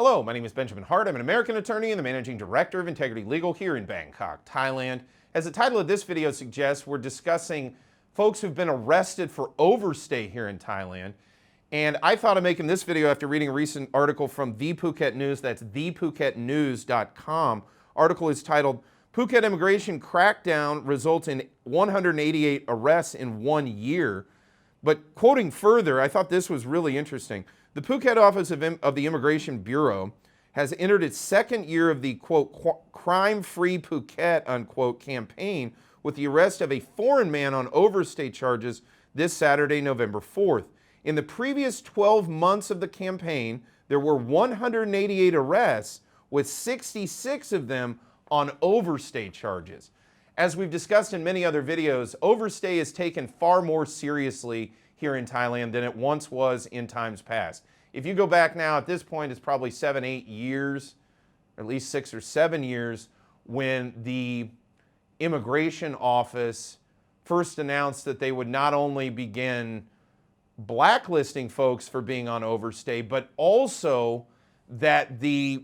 Hello, my name is Benjamin Hart. I'm an American attorney and the Managing Director of Integrity Legal here in Bangkok, Thailand. As the title of this video suggests, we're discussing folks who've been arrested for overstay here in Thailand. And I thought of making this video after reading a recent article from The Phuket News, that's thephuketnews.com. Article is titled, Phuket Immigration Crackdown Results in 188 Arrests in 1 Year. But quoting further, I thought this was really interesting. The Phuket office of the Immigration Bureau has entered its second year of the, quote, crime-free Phuket, unquote, campaign with the arrest of a foreign man on overstay charges this Saturday, November 4th. In the previous 12 months of the campaign, there were 188 arrests, with 66 of them on overstay charges. As we've discussed in many other videos, overstay is taken far more seriously here in Thailand than it once was in times past. If you go back now, at this point, it's probably 7, 8 years, or at least 6 or 7 years, when the immigration office first announced that they would not only begin blacklisting folks for being on overstay, but also that the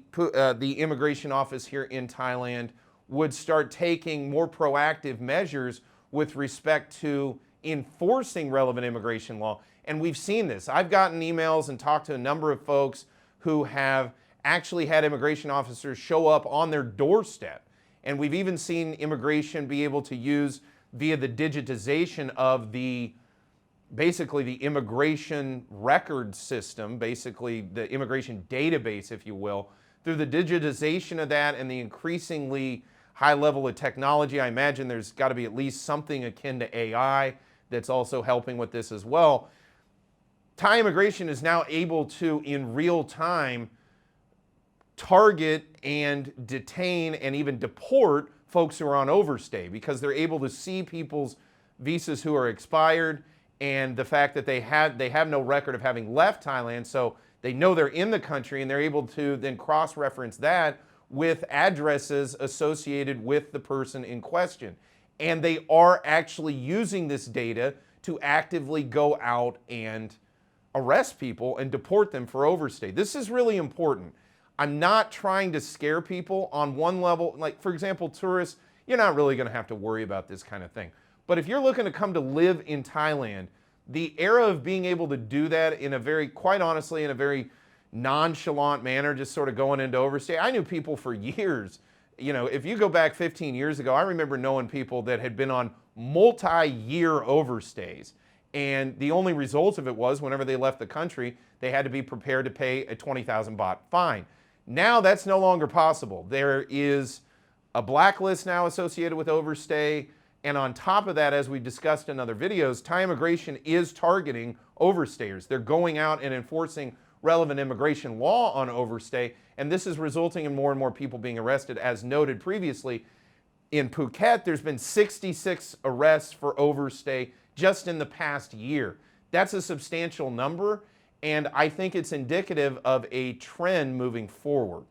immigration office here in Thailand would start taking more proactive measures with respect to enforcing relevant immigration law. And we've seen this. I've gotten emails and talked to a number of folks who have actually had immigration officers show up on their doorstep. And we've even seen immigration be able to use via the digitization of basically the immigration record system, basically the immigration database, if you will. Through the digitization of that and the increasingly high level of technology, I imagine there's got to be at least something akin to AI that's also helping with this as well. Thai immigration is now able to, in real time, target and detain and even deport folks who are on overstay because they're able to see people's visas who are expired and the fact that they have no record of having left Thailand, so they know they're in the country and they're able to then cross-reference that with addresses associated with the person in question. And they are actually using this data to actively go out and arrest people and deport them for overstay. This is really important. I'm not trying to scare people on one level. Like, for example, tourists, you're not really going to have to worry about this kind of thing. But if you're looking to come to live in Thailand, the era of being able to do that in a very, quite honestly, in a very nonchalant manner, just sort of going into overstay. I knew people for years. You know, if you go back 15 years ago, I remember knowing people that had been on multi-year overstays. And the only result of it was whenever they left the country, they had to be prepared to pay a 20,000 baht fine. Now that's no longer possible. There is a blacklist now associated with overstay. And on top of that, as we discussed in other videos, Thai immigration is targeting overstayers. They're going out and enforcing relevant immigration law on overstay, and this is resulting in more and more people being arrested. As noted previously, in Phuket, there's been 66 arrests for overstay just in the past year. That's a substantial number, and I think it's indicative of a trend moving forward.